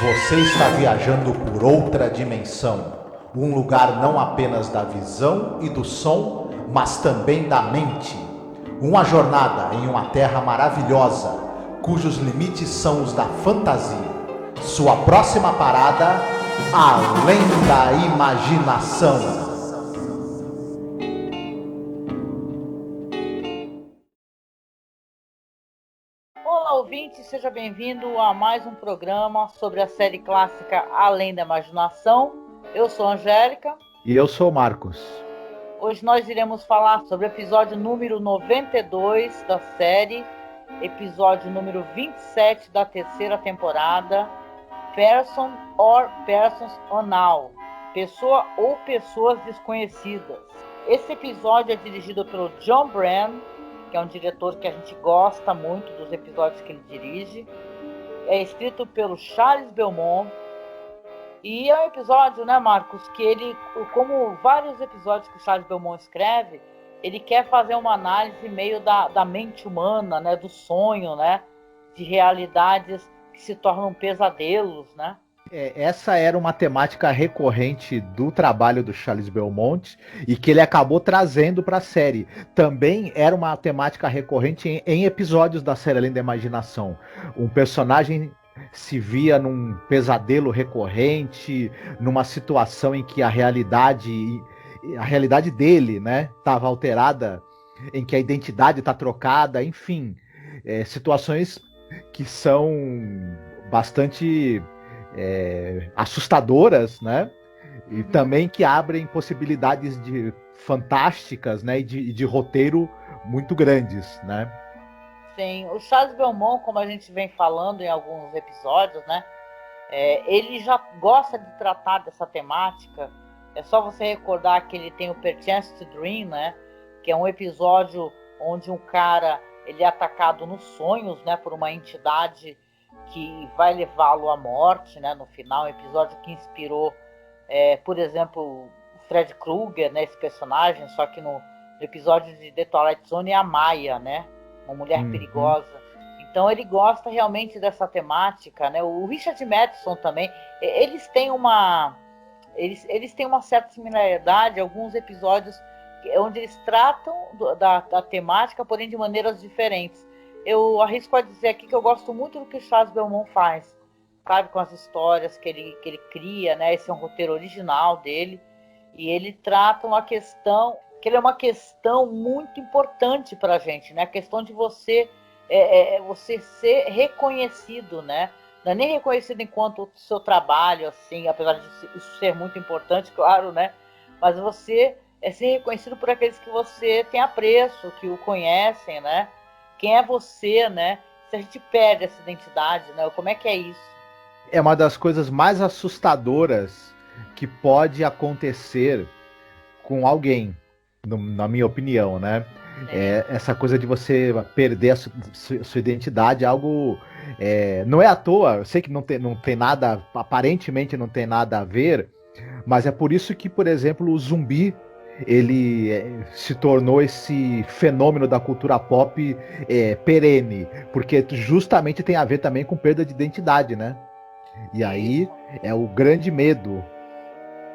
Você está viajando por outra dimensão, um lugar não apenas da visão e do som, mas também da mente. Uma jornada em uma terra maravilhosa, cujos limites são os da fantasia. Sua próxima parada, além da imaginação. Olá, ouvinte, seja bem-vindo a mais um programa sobre a série clássica Além da Imaginação. Eu sou a Angélica. E eu sou o Marcos. Hoje nós iremos falar sobre o episódio número 92 da série, episódio número 27 da terceira temporada, Person or Persons Unknown, Pessoa ou Pessoas Desconhecidas. Esse episódio é dirigido pelo John Byrne, que é um diretor que a gente gosta muito dos episódios que ele dirige. É escrito pelo Charles Beaumont. E é um episódio, né, Marcos, que ele, como vários episódios que o Charles Beaumont escreve, ele quer fazer uma análise meio da mente humana, né, do sonho, né, de realidades que se tornam pesadelos, né? Essa era uma temática recorrente do trabalho do Charles Beaumont e que ele acabou trazendo para a série. Também era uma temática recorrente em episódios da série Além da Imaginação. Um personagem se via num pesadelo recorrente, numa situação em que a realidade dele, né, estava alterada, em que a identidade está trocada, enfim, situações que são bastante assustadoras, né? E também que abrem possibilidades fantásticas, né? E de roteiro muito grandes, né? Sim, o Charles Beaumont, como a gente vem falando em alguns episódios, né? Ele já gosta de tratar dessa temática. É só você recordar que ele tem o Perchance to Dream, né? Que é um episódio onde um cara ele é atacado nos sonhos, né? Por uma entidade que vai levá-lo à morte, né? No final, um episódio que inspirou, por exemplo, o Fred Krueger, né? Esse personagem, só que no episódio de The Twilight Zone é a Maya, né? Uma mulher perigosa. Então ele gosta realmente dessa temática, né? O Richard Matheson também, eles têm uma certa similaridade, alguns episódios onde eles tratam da temática, porém de maneiras diferentes. Eu arrisco a dizer aqui que eu gosto muito do que o Charles Beaumont faz, sabe, com as histórias que ele cria, né? Esse é um roteiro original dele, e ele trata uma questão que ele é uma questão muito importante para a gente, né? A questão de você ser reconhecido, né? Não é nem reconhecido enquanto o seu trabalho, assim, apesar de isso ser muito importante, claro, né? Mas você ser reconhecido por aqueles que você tem apreço, que o conhecem, né? Quem é você, né? Se a gente perde essa identidade, né? Como é que é isso? É uma das coisas mais assustadoras que pode acontecer com alguém, na minha opinião, né? Essa coisa de você perder a sua identidade, algo. Não é à toa, eu sei que não tem nada, aparentemente não tem nada a ver, mas é por isso que, por exemplo, o zumbi ele se tornou esse fenômeno da cultura pop perene, porque justamente tem a ver também com perda de identidade, né? E aí é o grande medo.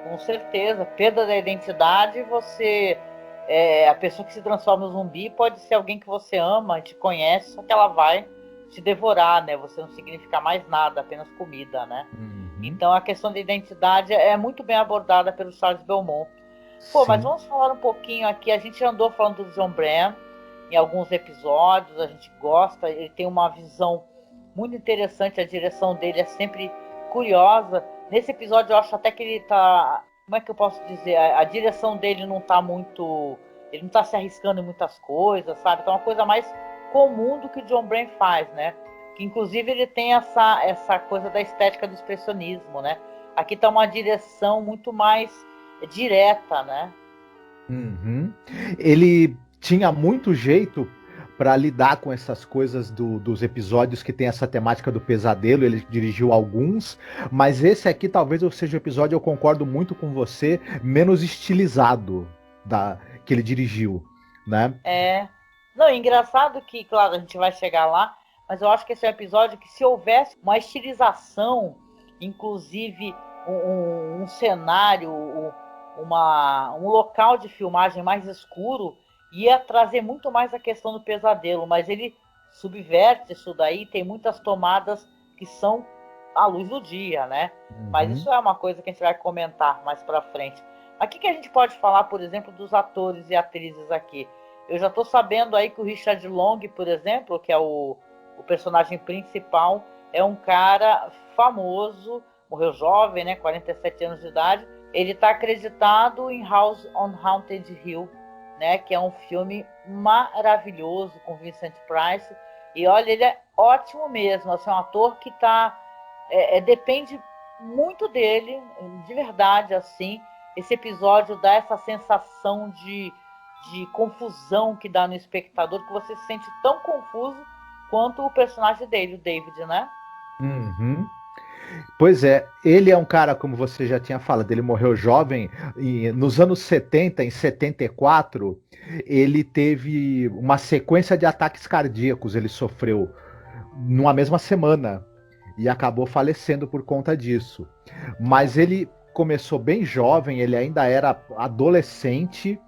Com certeza, perda da identidade, você a pessoa que se transforma em zumbi pode ser alguém que você ama, te conhece, só que ela vai te devorar, né? Você não significa mais nada, apenas comida, né? Então a questão da identidade é muito bem abordada pelo Charles Beaumont. Pô, mas vamos falar um pouquinho aqui. A gente andou falando do John Byrne em alguns episódios, a gente gosta, ele tem uma visão muito interessante, a direção dele é sempre curiosa. Nesse episódio eu acho até que ele tá, como é que eu posso dizer, a direção dele não tá muito, ele não tá se arriscando em muitas coisas, sabe? Então é uma coisa mais comum do que o John Byrne faz, né? Que inclusive ele tem essa coisa da estética do expressionismo, né? Aqui tá uma direção muito mais direta, né? Ele tinha muito jeito para lidar com essas coisas dos episódios que tem essa temática do pesadelo. Ele dirigiu alguns, mas esse aqui talvez seja o episódio, eu concordo muito com você, menos estilizado que ele dirigiu, né? Não, engraçado que, claro, a gente vai chegar lá, mas eu acho que esse é um episódio que se houvesse uma estilização inclusive um cenário, um local de filmagem mais escuro, ia trazer muito mais a questão do pesadelo, mas ele subverte isso daí, tem muitas tomadas que são à luz do dia, né? Mas isso é uma coisa que a gente vai comentar mais pra frente. Mas o que a gente pode falar, por exemplo, dos atores e atrizes aqui? Eu já tô sabendo aí que o Richard Long, por exemplo, que é o personagem principal, é um cara famoso, morreu jovem, né, 47 anos de idade. Ele está acreditado em House on Haunted Hill, né, que é um filme maravilhoso com Vincent Price. E olha, ele é ótimo mesmo, assim, um ator que depende muito dele, de verdade, assim. Esse episódio dá essa sensação de confusão que dá no espectador, que você se sente tão confuso quanto o personagem dele, o David, né? Uhum. Pois é, ele é um cara, como você já tinha falado, ele morreu jovem, e nos anos 70, em 74, ele teve uma sequência de ataques cardíacos, ele sofreu numa mesma semana e acabou falecendo por conta disso. Mas ele começou bem jovem, ele ainda era adolescente.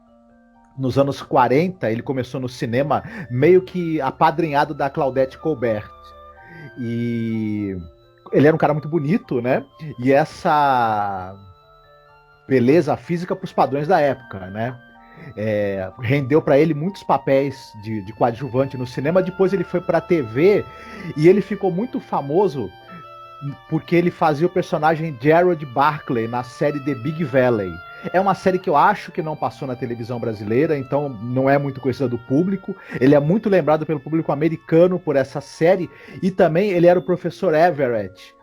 Nos anos 40, ele começou no cinema meio que apadrinhado da Claudette Colbert. E ele era um cara muito bonito, né? E essa beleza física para os padrões da época, né? Rendeu para ele muitos papéis de coadjuvante no cinema. Depois ele foi para a TV e ele ficou muito famoso porque ele fazia o personagem Gerald Barclay na série The Big Valley. É uma série que eu acho que não passou na televisão brasileira, então não é muito conhecida do público. Ele é muito lembrado pelo público americano por essa série, e também ele era o professor Everett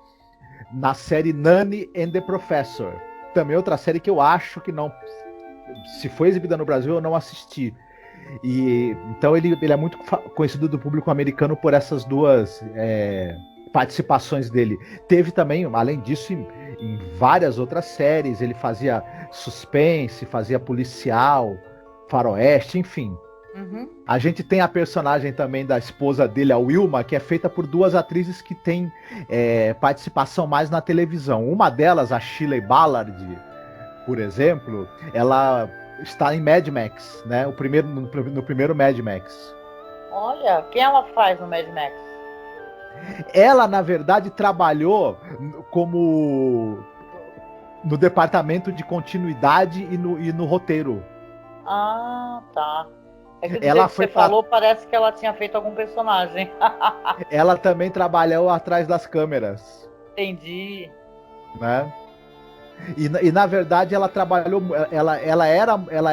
na série Nanny and the Professor. Também outra série que eu acho que não, se foi exibida no Brasil, eu não assisti. E então ele é muito conhecido do público americano por essas duas participações dele. Teve também, além disso, em várias outras séries, ele fazia suspense, fazia policial, faroeste, enfim. Uhum. A gente tem a personagem também da esposa dele, a Wilma, que é feita por duas atrizes que têm participação mais na televisão. Uma delas, a Shirley Ballard, por exemplo, ela está em Mad Max, né? No primeiro Mad Max. Olha, quem ela faz no Mad Max? Ela, na verdade, trabalhou como no departamento de continuidade e no roteiro. Ah, tá. É que do Ela jeito que foi você falou, parece que ela tinha feito algum personagem. Ela também trabalhou atrás das câmeras. Entendi. Né? E na verdade ela trabalhou, ela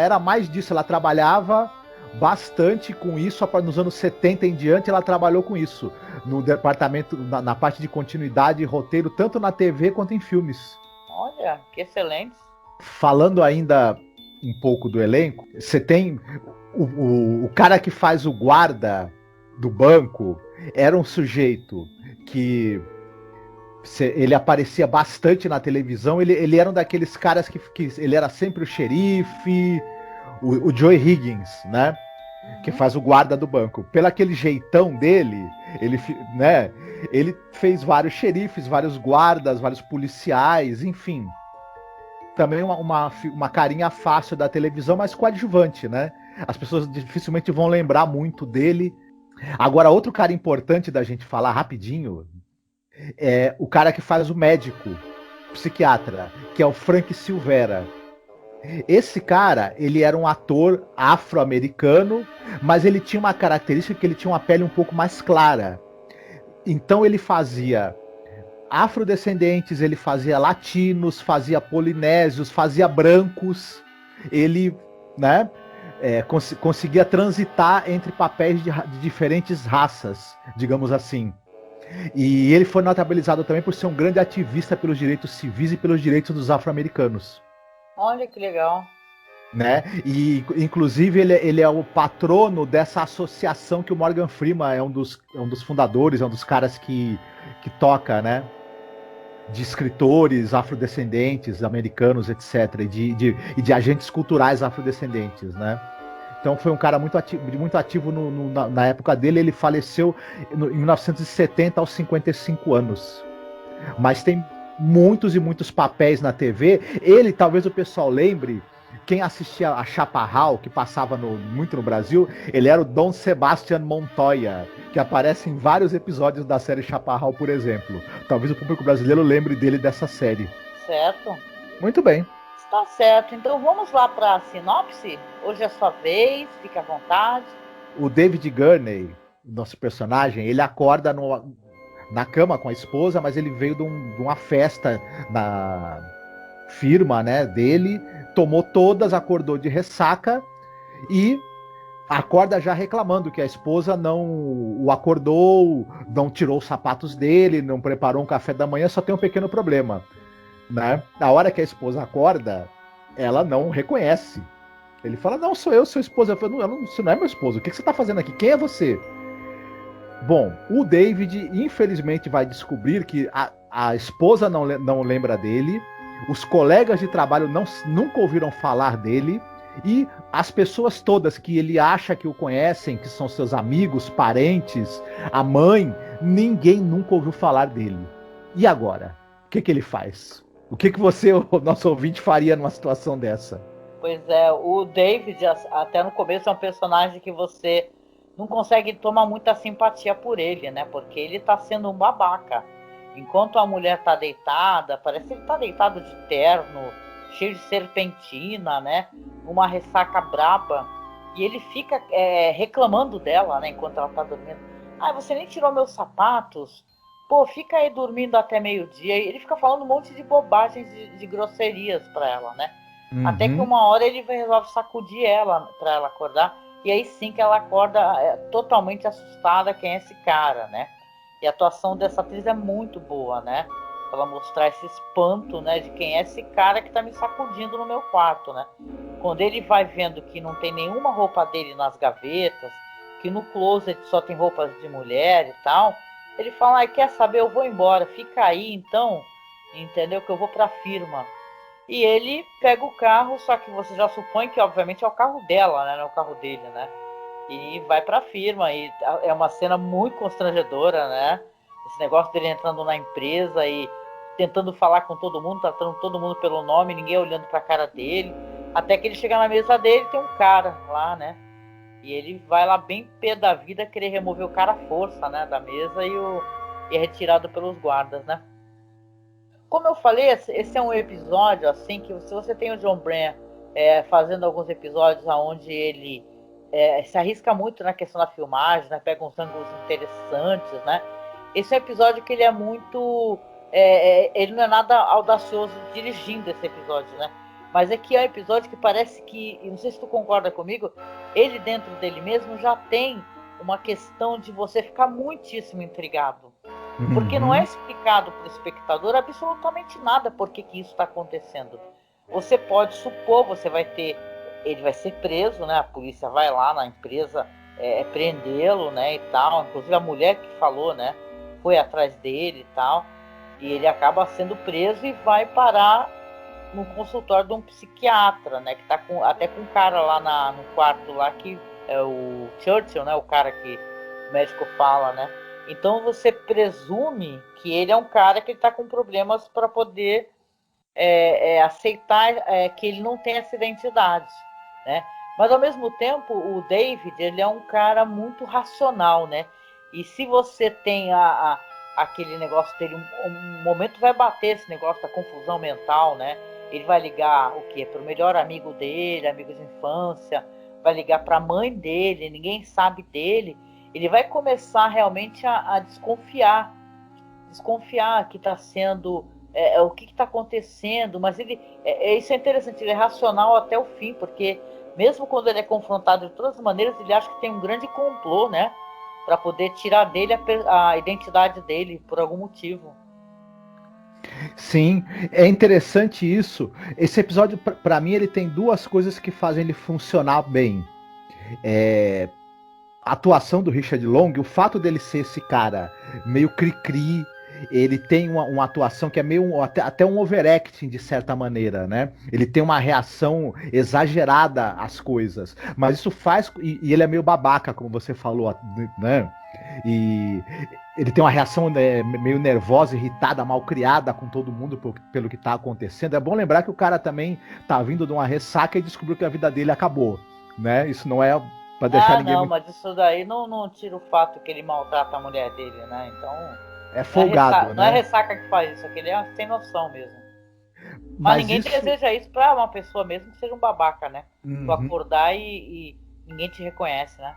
era mais disso, ela trabalhava bastante com isso. Nos anos 70 em diante ela trabalhou com isso no departamento, na parte de continuidade e roteiro, tanto na TV quanto em filmes. Olha, que excelente. Falando ainda um pouco do elenco, você tem o cara que faz o guarda do banco, era um sujeito que ele aparecia bastante na televisão. Ele era um daqueles caras que ele era sempre o xerife, o Joey Higgins, né? Que faz o guarda do banco. Pelo aquele jeitão dele, ele fez vários xerifes, vários guardas, vários policiais, enfim. Também uma carinha fácil da televisão, mas coadjuvante, né? As pessoas dificilmente vão lembrar muito dele. Agora, outro cara importante da gente falar rapidinho é o cara que faz o médico, psiquiatra, que é o Frank Silvera. Esse cara, ele era um ator afro-americano, mas ele tinha uma característica que ele tinha uma pele um pouco mais clara. Então ele fazia afrodescendentes, ele fazia latinos, fazia polinésios, fazia brancos. Ele, né, conseguia transitar entre papéis de diferentes raças, digamos assim. E ele foi notabilizado também por ser um grande ativista pelos direitos civis e pelos direitos dos afro-americanos. Olha que legal. Né? E inclusive ele é o patrono dessa associação que o Morgan Freeman é um dos fundadores, é um dos caras que toca, né? De escritores afrodescendentes, americanos, etc. E de agentes culturais afrodescendentes, né? Então foi um cara muito ativo na época dele. Ele faleceu em 1970 aos 55 anos. Mas tem muitos e muitos papéis na TV. Ele, talvez o pessoal lembre, quem assistia a Chaparral, que passava muito no Brasil, ele era o Dom Sebastián Montoya, que aparece em vários episódios da série Chaparral, por exemplo. Talvez o público brasileiro lembre dele dessa série. Certo. Muito bem. Está certo. Então vamos lá para a sinopse? Hoje é a sua vez, fique à vontade. O David Gurney, nosso personagem, ele acorda na cama com a esposa, mas ele veio de uma festa na firma, né, dele, tomou todas, acordou de ressaca e acorda já reclamando que a esposa não o acordou, não tirou os sapatos dele, não preparou um café da manhã. Só tem um pequeno problema, né? Na hora que a esposa acorda, ela não reconhece. Ele fala, não, sou eu, sua esposa. Eu falo, não, você não é meu esposo, o que você está fazendo aqui? Quem é você? Bom, o David infelizmente vai descobrir que a esposa não lembra dele, os colegas de trabalho nunca ouviram falar dele, e as pessoas todas que ele acha que o conhecem, que são seus amigos, parentes, a mãe, ninguém nunca ouviu falar dele. E agora? O que ele faz? O que você, o nosso ouvinte, faria numa situação dessa? Pois é, o David, até no começo, é um personagem que você não consegue tomar muita simpatia por ele, né? Porque ele tá sendo um babaca. Enquanto a mulher tá deitada, parece que ele tá deitado de terno, cheio de serpentina, né? Uma ressaca braba. E ele fica reclamando dela, né? Enquanto ela tá dormindo. Ah, você nem tirou meus sapatos? Pô, fica aí dormindo até meio-dia. E ele fica falando um monte de bobagens, de grosserias pra ela, né? Uhum. Até que uma hora ele resolve sacudir ela pra ela acordar. E aí sim que ela acorda totalmente assustada, quem é esse cara, né? E a atuação dessa atriz é muito boa, né? Ela mostrar esse espanto, né? De quem é esse cara que tá me sacudindo no meu quarto, né? Quando ele vai vendo que não tem nenhuma roupa dele nas gavetas, que no closet só tem roupas de mulher e tal, ele fala, quer saber, eu vou embora, fica aí então, entendeu? Que eu vou pra firma. E ele pega o carro, só que você já supõe que obviamente é o carro dela, né? Não é o carro dele, né? E vai pra firma, e é uma cena muito constrangedora, né? Esse negócio dele entrando na empresa e tentando falar com todo mundo, tratando todo mundo pelo nome, ninguém olhando pra cara dele. Até que ele chega na mesa dele, tem um cara lá, né? E ele vai lá bem pé da vida querer remover o cara à força, né? Da mesa e é retirado pelos guardas, né? Como eu falei, esse é um episódio assim que se você tem o John Brennan fazendo alguns episódios onde ele se arrisca muito na questão da filmagem, né? Pega uns ângulos interessantes, né? Esse é um episódio que ele é muito... ele não é nada audacioso dirigindo esse episódio, né? Mas é que é um episódio que parece que, não sei se tu concorda comigo, ele dentro dele mesmo já tem uma questão de você ficar muitíssimo intrigado. Porque não é explicado para o espectador absolutamente nada por que isso está acontecendo. Você pode supor, ele vai ser preso, né? A polícia vai lá na empresa prendê-lo, né? E tal. Inclusive a mulher que falou, né? Foi atrás dele e tal. E ele acaba sendo preso e vai parar no consultório de um psiquiatra, né? Que tá até com um cara lá no quarto lá que é o Churchill, né? O cara que o médico fala, né? Então você presume que ele é um cara que está com problemas para poder aceitar que ele não tem essa identidade, né? Mas ao mesmo tempo o David, ele é um cara muito racional, né? E se você tem aquele negócio dele, um momento vai bater esse negócio da confusão mental, né? Ele vai ligar o quê? Para o melhor amigo dele, amigo de infância, vai ligar para a mãe dele, ninguém sabe dele. Ele vai começar realmente a desconfiar que está sendo o que está acontecendo, mas isso é interessante, ele é racional até o fim, porque mesmo quando ele é confrontado de todas as maneiras, ele acha que tem um grande complô, né, para poder tirar dele a identidade dele por algum motivo. Sim, é interessante isso. Esse episódio, para mim, ele tem duas coisas que fazem ele funcionar bem. A atuação do Richard Long, o fato dele ser esse cara meio cri-cri, ele tem uma atuação que é meio até um overacting de certa maneira, né? Ele tem uma reação exagerada às coisas, mas isso faz... E ele é meio babaca, como você falou, né? e ele tem uma reação, né, meio nervosa, irritada, mal criada com todo mundo pelo que tá acontecendo. É bom lembrar que o cara também tá vindo de uma ressaca e descobriu que a vida dele acabou, né? Isso não é pra deixar ninguém Não, muito... mas isso daí não tira o fato que ele maltrata a mulher dele, né? Então, É folgado, não é né? ressaca que faz isso, aquele é sem noção mesmo. Mas Mas ninguém isso... deseja isso pra uma pessoa mesmo que seja um babaca, né? Tu Uhum. acordar e ninguém te reconhece, né?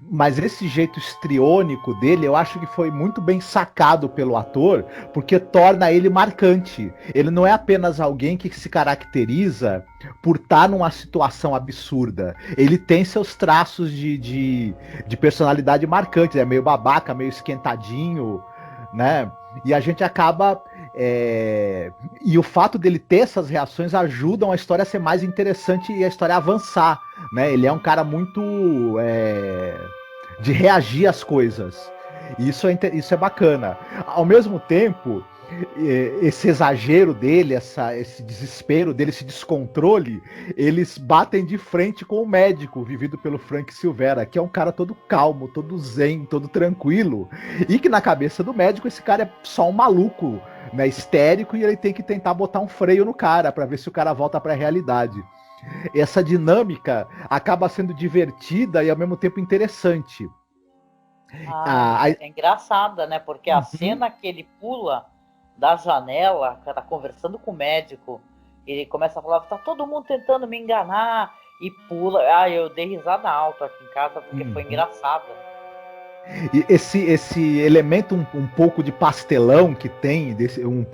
Mas esse jeito estriônico dele, eu acho que foi muito bem sacado pelo ator, porque torna ele marcante. Ele não é apenas alguém que se caracteriza por estar numa situação absurda. Ele tem seus traços de personalidade marcantes. É meio babaca, meio esquentadinho, né? E a gente acaba. E o fato dele ter essas reações ajudam a história a ser mais interessante e a história a avançar, né? Ele é um cara muito de reagir às coisas. E isso é bacana. Ao mesmo tempo, esse exagero dele, esse desespero dele, esse descontrole, eles batem de frente com o médico, vivido pelo Frank Silvera, que é um cara todo calmo, todo zen, todo tranquilo. E que na cabeça do médico, esse cara é só um maluco, né, histérico, e ele tem que tentar botar um freio no cara para ver se o cara volta para a realidade. Essa dinâmica acaba sendo divertida e ao mesmo tempo interessante. É engraçada, né? Porque a cena que ele pula da janela, tá conversando com o médico, ele começa a falar, tá todo mundo tentando me enganar, e pula. Eu dei risada alta aqui em casa porque foi engraçada. E esse elemento um pouco de pastelão que tem,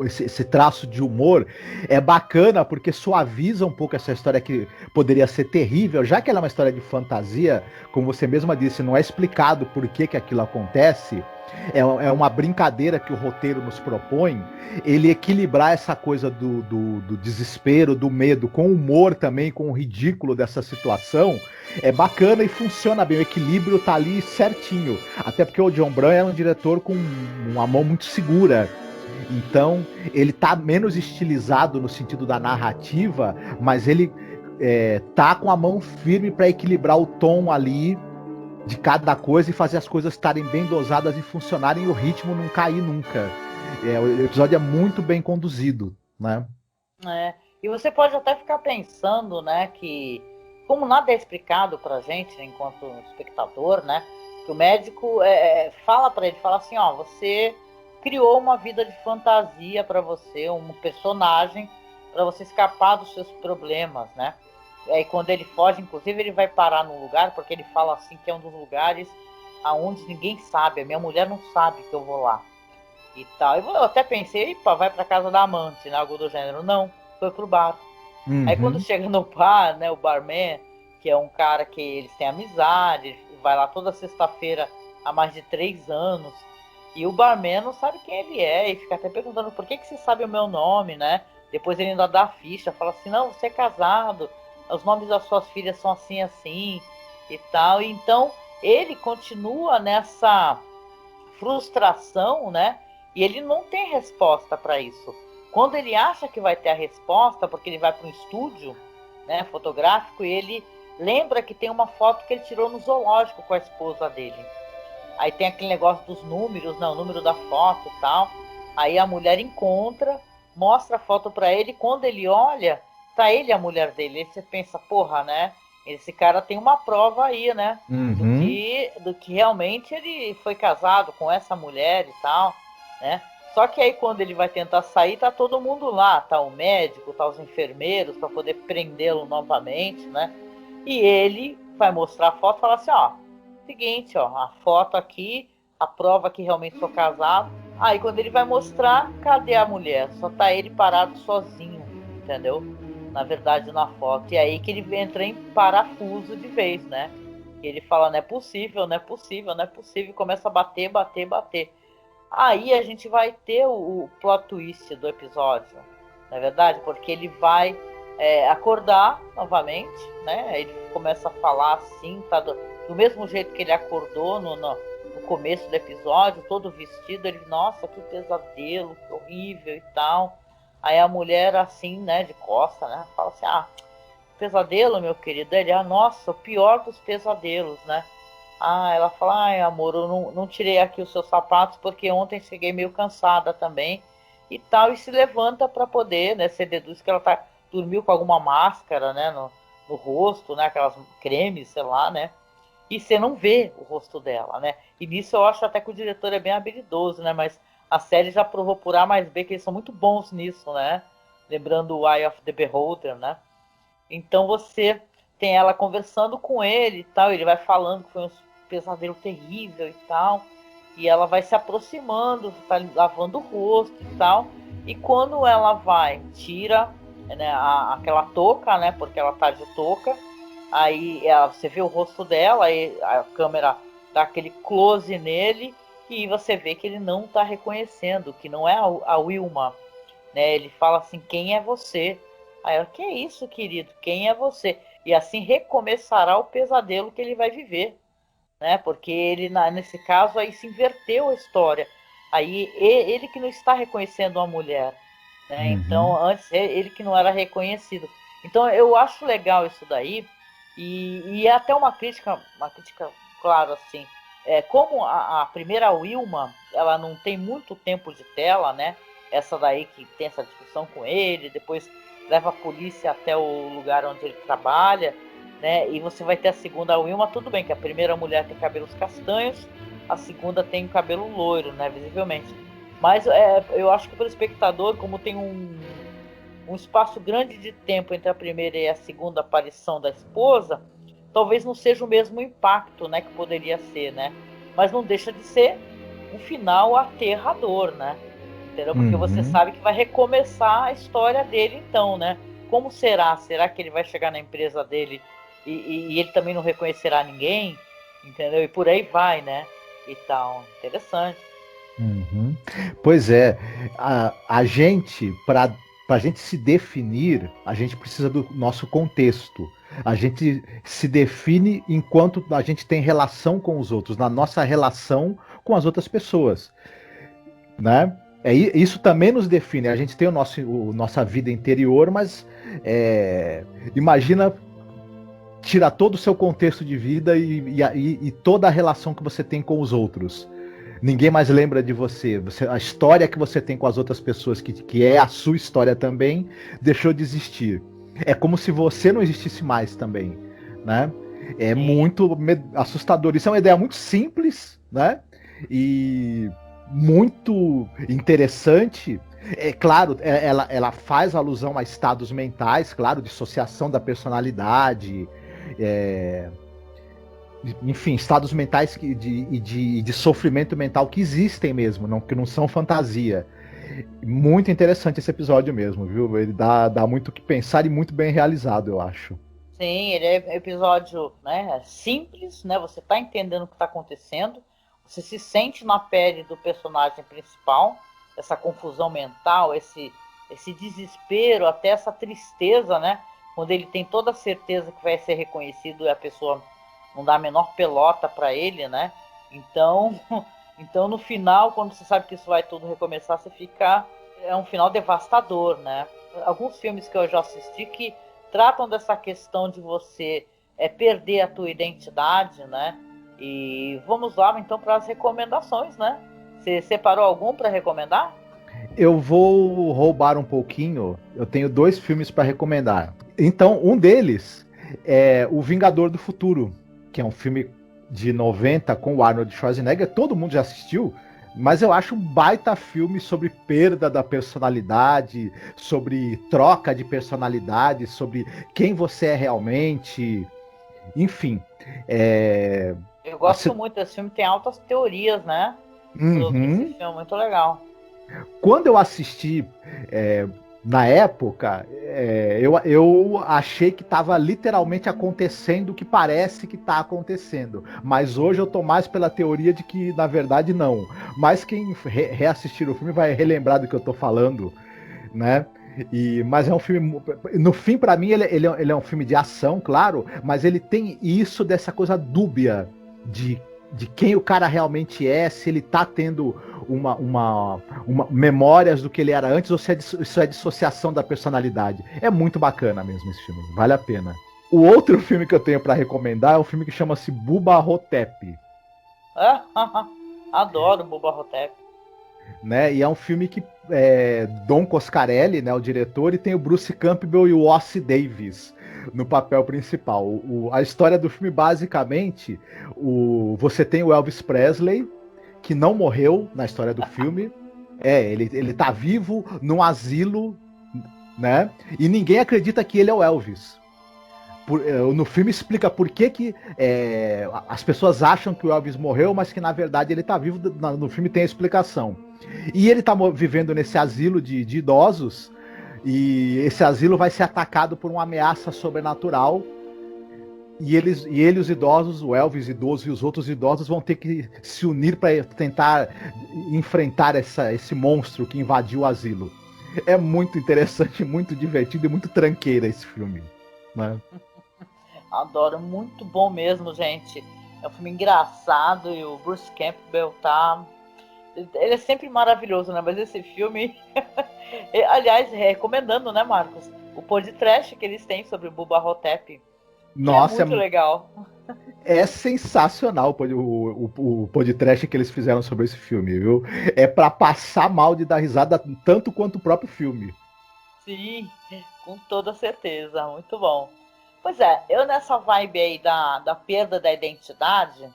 esse traço de humor, é bacana porque suaviza um pouco essa história que poderia ser terrível, já que ela é uma história de fantasia, como você mesma disse, não é explicado por que aquilo acontece. É uma brincadeira que o roteiro nos propõe, ele equilibrar essa coisa do desespero, do medo, com o humor também, com o ridículo dessa situação, é bacana e funciona bem. O equilíbrio tá ali certinho. Até porque o John Brown é um diretor com uma mão muito segura. Então, ele tá menos estilizado no sentido da narrativa, mas ele tá com a mão firme para equilibrar o tom ali de cada coisa e fazer as coisas estarem bem dosadas e funcionarem e o ritmo não cair nunca. O episódio é muito bem conduzido, né? E você pode até ficar pensando, né, que como nada é explicado pra gente, né, enquanto espectador, né, que o médico fala pra ele, fala assim, você criou uma vida de fantasia pra você, um personagem pra você escapar dos seus problemas, né? E aí quando ele foge, inclusive, ele vai parar num lugar, porque ele fala assim que é um dos lugares aonde ninguém sabe, a minha mulher não sabe que eu vou lá. E tal. Eu até pensei, vai pra casa da amante, né? Algo do gênero. Não, foi pro bar. Aí quando chega no bar, né, o barman, que é um cara que eles têm amizade, vai lá toda sexta-feira há mais de 3 anos. E o barman não sabe quem ele é e fica até perguntando por que você sabe o meu nome, né? Depois ele ainda dá a ficha, fala assim, não, você é casado, os nomes das suas filhas são assim, assim e tal. E então ele continua nessa frustração, né? E ele não tem resposta para isso. Quando ele acha que vai ter a resposta, porque ele vai para um estúdio, né, fotográfico, e ele lembra que tem uma foto que ele tirou no zoológico com a esposa dele. Aí tem aquele negócio dos números, né, o número da foto e tal. Aí a mulher encontra, mostra a foto para ele, e quando ele olha, tá ele e a mulher dele. Aí você pensa, porra, né? Esse cara tem uma prova aí, né? Do que realmente ele foi casado com essa mulher e tal, né? Só que aí quando ele vai tentar sair, tá todo mundo lá, tá o médico, tá os enfermeiros para poder prendê-lo novamente, né? E ele vai mostrar a foto e falar assim, seguinte, a foto aqui, a prova que realmente sou casado. Aí quando ele vai mostrar, cadê a mulher? Só tá ele parado sozinho, entendeu? Na verdade, na foto. E aí que ele entra em parafuso de vez, né? E ele fala, não é possível, não é possível, não é possível. E começa a bater, bater, bater. Aí a gente vai ter o plot twist do episódio, não é verdade? Porque ele vai acordar novamente, né? Ele começa a falar assim, tá do mesmo jeito que ele acordou no começo do episódio, todo vestido. Ele, nossa, que pesadelo, que horrível e tal. Aí a mulher assim, né, de costa, né, fala assim, pesadelo, meu querido. Ele, nossa, o pior dos pesadelos, né? Ela fala, ai amor, eu não tirei aqui os seus sapatos porque ontem cheguei meio cansada também e tal, e se levanta para poder, né, você deduz que ela dormiu com alguma máscara, né, no rosto, né, aquelas cremes, sei lá, né, e você não vê o rosto dela, né, e nisso eu acho até que o diretor é bem habilidoso, né, mas a série já provou por A mais B que eles são muito bons nisso, né, lembrando o Eye of the Beholder, né, então você tem ela conversando com ele e tal, ele vai falando que foi um pesadelo terrível e tal, e ela vai se aproximando, tá lavando o rosto e tal, e quando ela vai, tira, né, aquela touca, né, porque ela tá de touca, aí você vê o rosto dela, aí a câmera dá aquele close nele, e você vê que ele não tá reconhecendo, que não é a Wilma, né, ele fala assim, quem é você? Aí ela, que é isso, querido, quem é você? E assim recomeçará o pesadelo que ele vai viver, né? Porque ele, nesse caso, aí se inverteu a história. Aí ele que não está reconhecendo a mulher, né? Então, antes ele que não era reconhecido. Então, eu acho legal isso daí. E é até uma crítica, claro, assim. Como a primeira Wilma, ela não tem muito tempo de tela, né? Essa daí que tem essa discussão com ele, depois leva a polícia até o lugar onde ele trabalha, né? E você vai ter a segunda Wilma, tudo bem que a primeira mulher tem cabelos castanhos, a segunda tem o cabelo loiro, né? Visivelmente. Mas eu acho que para o espectador, como tem um espaço grande de tempo entre a primeira e a segunda aparição da esposa, talvez não seja o mesmo impacto, né, que poderia ser, né? Mas não deixa de ser um final aterrador, né? Entendeu? Porque você sabe que vai recomeçar a história dele então, né? Como será? Será que ele vai chegar na empresa dele e ele também não reconhecerá ninguém? Entendeu? E por aí vai, né? E tal. Interessante. Pois é, a gente, para a gente se definir, a gente precisa do nosso contexto. A gente se define enquanto a gente tem relação com os outros, na nossa relação com as outras pessoas, né? Isso também nos define. A gente tem nossa vida interior, mas imagina tirar todo o seu contexto de vida e toda a relação que você tem com os outros. Ninguém mais lembra de você. A história que você tem com as outras pessoas, que é a sua história também, deixou de existir. É como se você não existisse mais também, né? É muito assustador. Isso é uma ideia muito simples, né? E muito interessante. É claro, ela faz alusão a estados mentais, claro, dissociação da personalidade, enfim, estados mentais de sofrimento mental que existem mesmo, que não são fantasia. Muito interessante esse episódio mesmo, viu? Ele dá muito o que pensar e muito bem realizado, eu acho. Sim, ele é um episódio, né, simples, né? Você tá entendendo o que tá acontecendo, você se sente na pele do personagem principal, essa confusão mental, esse desespero, até essa tristeza, né? Quando ele tem toda a certeza que vai ser reconhecido e a pessoa não dá a menor pelota para ele, né? Então no final, quando você sabe que isso vai tudo recomeçar, você fica... É um final devastador, né? Alguns filmes que eu já assisti que tratam dessa questão de você perder a tua identidade, né? E vamos lá, então, para as recomendações, né? Você separou algum para recomendar? Eu vou roubar um pouquinho. Eu tenho 2 filmes para recomendar. Então, um deles é O Vingador do Futuro, que é um filme de 90 com o Arnold Schwarzenegger. Todo mundo já assistiu, mas eu acho um baita filme sobre perda da personalidade, sobre troca de personalidade, sobre quem você é realmente. Enfim. Eu gosto muito desse filme, tem altas teorias, né? Sobre esse filme, muito legal. Quando eu assisti na época, eu achei que estava literalmente acontecendo o que parece que está acontecendo. Mas hoje eu tô mais pela teoria de que, na verdade, não. Mas quem reassistir o filme vai relembrar do que eu tô falando, né? Mas é um filme... No fim, para mim, ele é um filme de ação, claro, mas ele tem isso dessa coisa dúbia de quem o cara realmente é, se ele tá tendo uma memórias do que ele era antes, ou se isso é dissociação da personalidade. É muito bacana mesmo esse filme, vale a pena. O outro filme que eu tenho pra recomendar é um filme que chama-se Bubba Hotep. Adoro Bubba Hotep. Né? E é um filme que Don Coscarelli, né, o diretor, e tem o Bruce Campbell e o Ossie Davis no papel principal. A história do filme, basicamente, você tem o Elvis Presley, que não morreu na história do filme. Ele tá vivo num asilo, né? E ninguém acredita que ele é o Elvis. No filme explica por que as pessoas acham que o Elvis morreu, mas que na verdade ele tá vivo. No filme tem a explicação. E ele tá vivendo nesse asilo de idosos, e esse asilo vai ser atacado por uma ameaça sobrenatural. E ele, os idosos, o Elvis idoso e os outros idosos vão ter que se unir para tentar enfrentar esse monstro que invadiu o asilo. É muito interessante, muito divertido e muito tranqueira esse filme, né? Adoro, muito bom mesmo, gente. É um filme engraçado e o Bruce Campbell tá... Ele é sempre maravilhoso, né? Mas esse filme... Aliás, recomendando, né, Marcos? O podcast que eles têm sobre o Bubba Hotep. Nossa, é muito legal. É sensacional o podcast que eles fizeram sobre esse filme, viu? É pra passar mal de dar risada tanto quanto o próprio filme. Sim, com toda certeza. Muito bom. Pois é, eu nessa vibe aí da perda da identidade,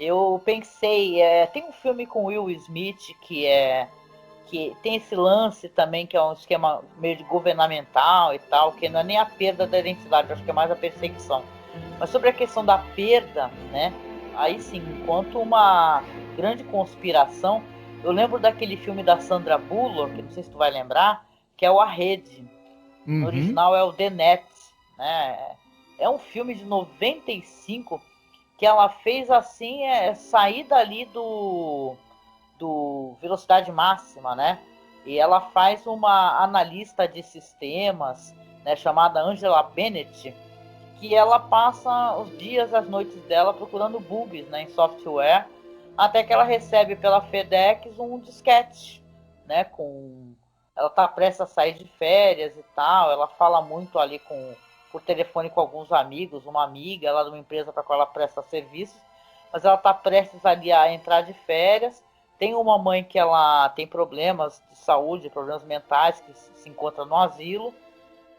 eu pensei, tem um filme com Will Smith que tem esse lance também, que é um esquema meio de governamental e tal, que não é nem a perda da identidade, acho que é mais a perseguição. Mas sobre a questão da perda, né? Aí sim, enquanto uma grande conspiração, eu lembro daquele filme da Sandra Bullock, que não sei se tu vai lembrar, que é o A Rede. No original é o The Net, né? É um filme de 95 que ela fez assim, sair dali do Velocidade Máxima, né? E ela faz uma analista de sistemas, né, chamada Angela Bennett, que ela passa os dias, as noites dela procurando bugs, né, em software, até que ela recebe pela FedEx um disquete, né, ela tá prestes a sair de férias e tal, ela fala muito ali por telefone com alguns amigos, uma amiga, ela de uma empresa para a qual ela presta serviços, mas ela tá prestes ali a entrar de férias. Tem uma mãe que ela tem problemas de saúde, problemas mentais, que se encontra no asilo,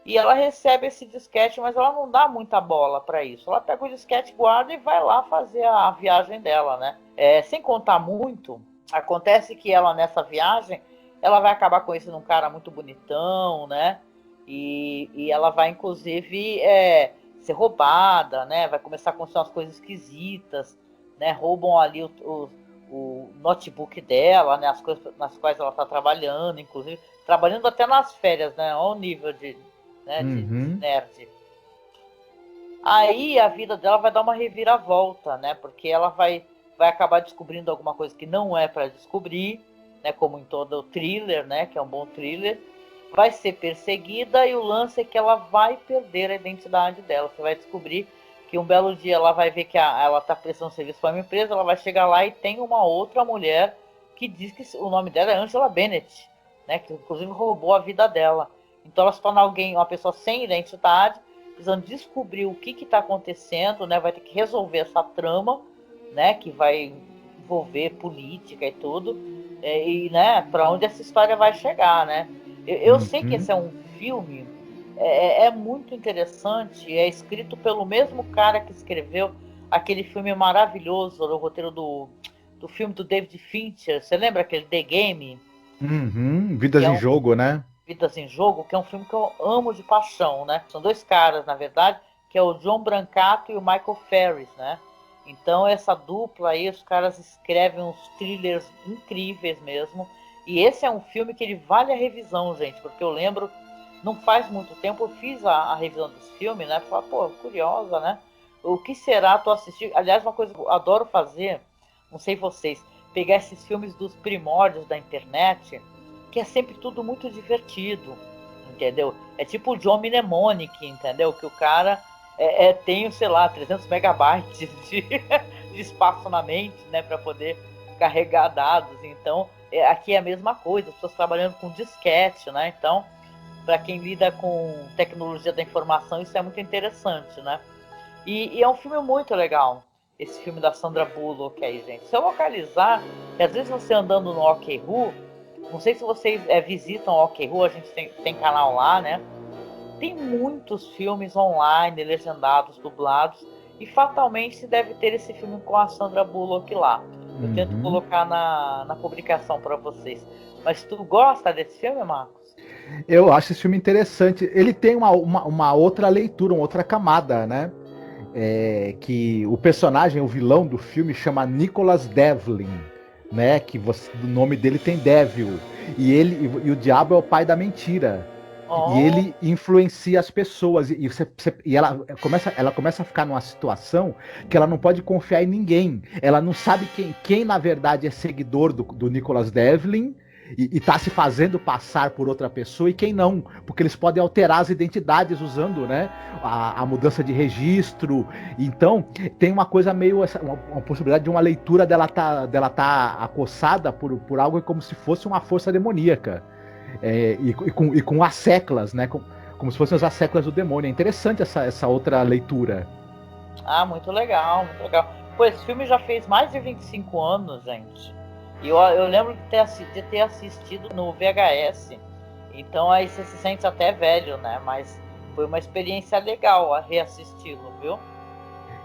e ela recebe esse disquete, mas ela não dá muita bola para isso. Ela pega o disquete, guarda e vai lá fazer a viagem dela, né? Sem contar muito, acontece que ela nessa viagem, ela vai acabar conhecendo um cara muito bonitão, né? E ela vai, inclusive, ser roubada, né? Vai começar a acontecer umas coisas esquisitas, né? Roubam ali o notebook dela, né? As coisas nas quais ela está trabalhando, inclusive trabalhando até nas férias, né? Olha o nível de nerd. Aí a vida dela vai dar uma reviravolta, né? Porque ela vai acabar descobrindo alguma coisa que não é para descobrir, né? Como em todo thriller, né? Que é um bom thriller. Vai ser perseguida e o lance é que ela vai perder a identidade dela. Você vai descobrir que um belo dia ela vai ver que ela está prestando serviço para uma empresa, ela vai chegar lá e tem uma outra mulher que diz que o nome dela é Angela Bennett, né? Que inclusive roubou a vida dela. Então ela se torna uma pessoa sem identidade, precisando descobrir o que está acontecendo, né? Vai ter que resolver essa trama, né? Que vai envolver política e tudo, e né? Para onde essa história vai chegar, né? Eu sei que esse é um filme muito interessante, é escrito pelo mesmo cara que escreveu aquele filme maravilhoso, o roteiro do filme do David Fincher. Você lembra aquele The Game? Vidas em Jogo, né? Vidas em Jogo, que é um filme que eu amo de paixão, né? São dois caras, na verdade, que é o John Brancato e o Michael Ferris, né? Então essa dupla aí, os caras escrevem uns thrillers incríveis mesmo. E esse é um filme que ele vale a revisão, gente, porque eu lembro, não faz muito tempo, eu fiz a revisão desse filme, né? Falei, pô, curiosa, né? O que será tu assistir? Aliás, uma coisa que eu adoro fazer, não sei vocês, pegar esses filmes dos primórdios da internet, que é sempre tudo muito divertido, entendeu? É tipo o John Mnemonic, entendeu? Que o cara tem, sei lá, 300 megabytes de espaço na mente, né? Para poder carregar dados. Então, aqui é a mesma coisa, as pessoas trabalhando com disquete, né? Então, para quem lida com tecnologia da informação, isso é muito interessante, né? E é um filme muito legal, esse filme da Sandra Bullock aí, gente. Se eu localizar, que às vezes você andando no OkRu, não sei se vocês visitam o OkRu, a gente tem canal lá, né? Tem muitos filmes online, legendados, dublados, e fatalmente se deve ter esse filme com a Sandra Bullock lá. Eu tento colocar na publicação para vocês. Mas tu gosta desse filme, Marcos? Eu acho esse filme interessante. Ele tem uma outra leitura, uma outra camada, né? Que o personagem, o vilão do filme, chama Nicholas Devlin, né? Que o nome dele tem Devil. E o diabo é o pai da mentira. E ele influencia as pessoas. E ela começa a ficar numa situação que ela não pode confiar em ninguém. Ela não sabe quem na verdade é seguidor do Nicholas Devlin e tá se fazendo passar por outra pessoa e quem não, porque eles podem alterar as identidades usando, né, a mudança de registro. Então tem uma coisa meio uma possibilidade de uma leitura dela tá acossada por algo como se fosse uma força demoníaca, e com as seclas, né, como se fossem as seclas do demônio. É interessante essa outra leitura. Muito legal, muito legal. Pô, esse filme já fez mais de 25 anos, gente. E eu lembro de ter assistido no VHS. Então aí você se sente até velho, né? Mas foi uma experiência legal a reassisti-lo, viu?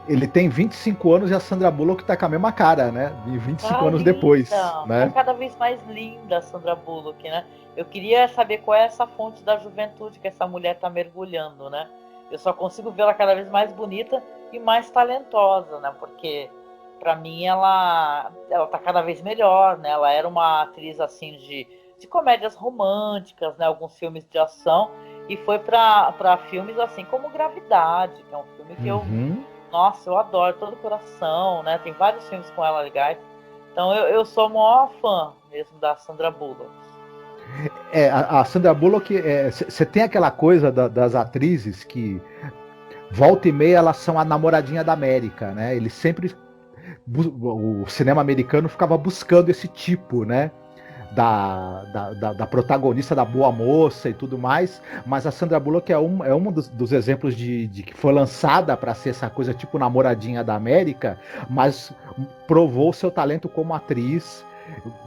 Ele tem 25 anos e a Sandra Bullock tá com a mesma cara, né? E 25 anos linda. depois, né? Tá cada vez mais linda a Sandra Bullock, né? Eu queria saber qual é essa fonte da juventude que essa mulher tá mergulhando, né? Eu só consigo vê-la cada vez mais bonita e mais talentosa, né? Porque pra mim ela tá cada vez melhor, né? Ela era uma atriz assim de comédias românticas, né? Alguns filmes de ação, e foi pra filmes assim como Gravidade, que é um filme que eu adoro todo o coração, né? Tem vários filmes com ela legais. Então eu sou o maior fã mesmo da Sandra Bullock. A Sandra Bullock, você tem aquela coisa das atrizes que volta e meia elas são a namoradinha da América, né? Eles sempre, o cinema americano ficava buscando esse tipo, né? Da protagonista, da boa moça e tudo mais, mas a Sandra Bullock é um dos exemplos de que foi lançada para ser essa coisa tipo namoradinha da América, mas provou seu talento como atriz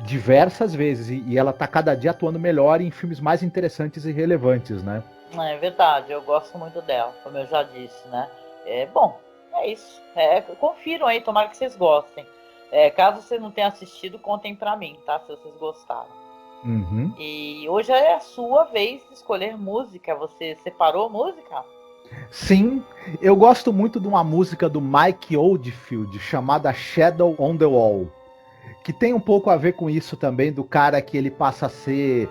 diversas vezes, e ela tá cada dia atuando melhor em filmes mais interessantes e relevantes, né? É verdade, eu gosto muito dela, como eu já disse, né? Bom, é isso. Confiram aí, tomara que vocês gostem. Caso vocês não tenham assistido, contem pra mim, tá? Se vocês gostaram. E hoje é a sua vez de escolher música. Você separou música? Sim, eu gosto muito de uma música do Mike Oldfield chamada Shadow on the Wall, que tem um pouco a ver com isso também, do cara que ele passa a ser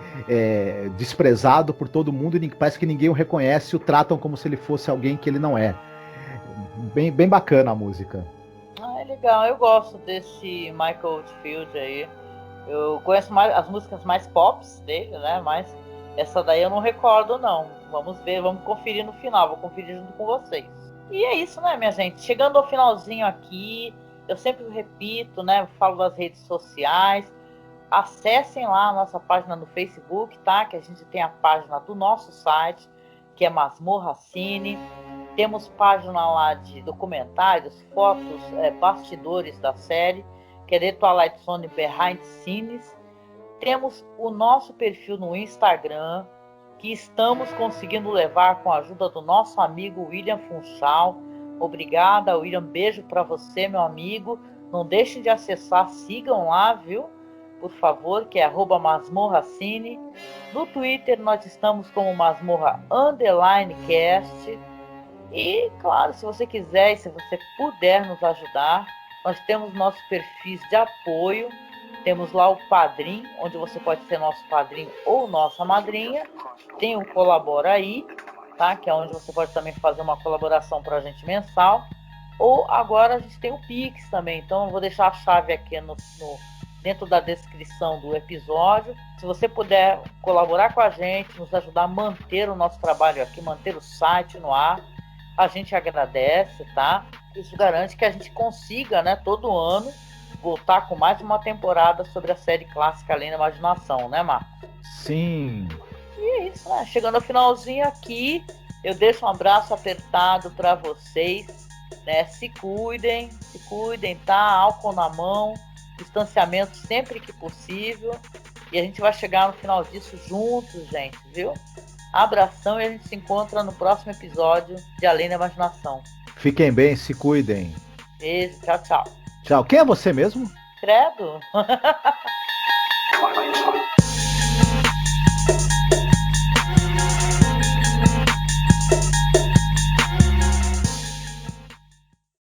desprezado por todo mundo e parece que ninguém o reconhece, o tratam como se ele fosse alguém que ele não é. Bem, bem bacana a música. É legal, eu gosto desse Michael Oldfield aí. Eu conheço mais as músicas mais pops dele, né? Mas essa daí eu não recordo, não. Vamos ver, vamos conferir no final, vou conferir junto com vocês. E é isso, né, minha gente? Chegando ao finalzinho aqui, eu sempre repito, né? Falo das redes sociais. Acessem lá a nossa página no Facebook, tá? Que a gente tem a página do nosso site, que é Masmorra Cine. Temos página lá de documentários, fotos, bastidores da série, que é The Twilight Zone Behind Scenes. Temos o nosso perfil no Instagram, que estamos conseguindo levar com a ajuda do nosso amigo William Funchal. Obrigada, William. Beijo para você, meu amigo. Não deixem de acessar, sigam lá, viu? Por favor, que é @masmorracine. No Twitter nós estamos como Masmorra_cast. E, claro, se você quiser e se você puder nos ajudar, nós temos nossos perfis de apoio. Temos lá o Padrim, onde você pode ser nosso padrinho ou nossa madrinha. Tem o Colabora Aí, tá? Que é onde você pode também fazer uma colaboração para a gente mensal. Ou agora a gente tem o Pix também. Então eu vou deixar a chave aqui dentro da descrição do episódio. Se você puder colaborar com a gente, nos ajudar a manter o nosso trabalho aqui, manter o site no ar, a gente agradece, tá? Isso garante que a gente consiga, né, todo ano, voltar com mais uma temporada sobre a série clássica Além da Imaginação, né, Marcos? Sim. E é isso, né? Chegando ao finalzinho aqui, eu deixo um abraço apertado para vocês, né? Se cuidem, tá? Álcool na mão, distanciamento sempre que possível. E a gente vai chegar no final disso juntos, gente, viu? Abração e a gente se encontra no próximo episódio de Além da Imaginação. Fiquem bem, se cuidem. Beijo, tchau, tchau. Tchau. Quem é você mesmo? Credo.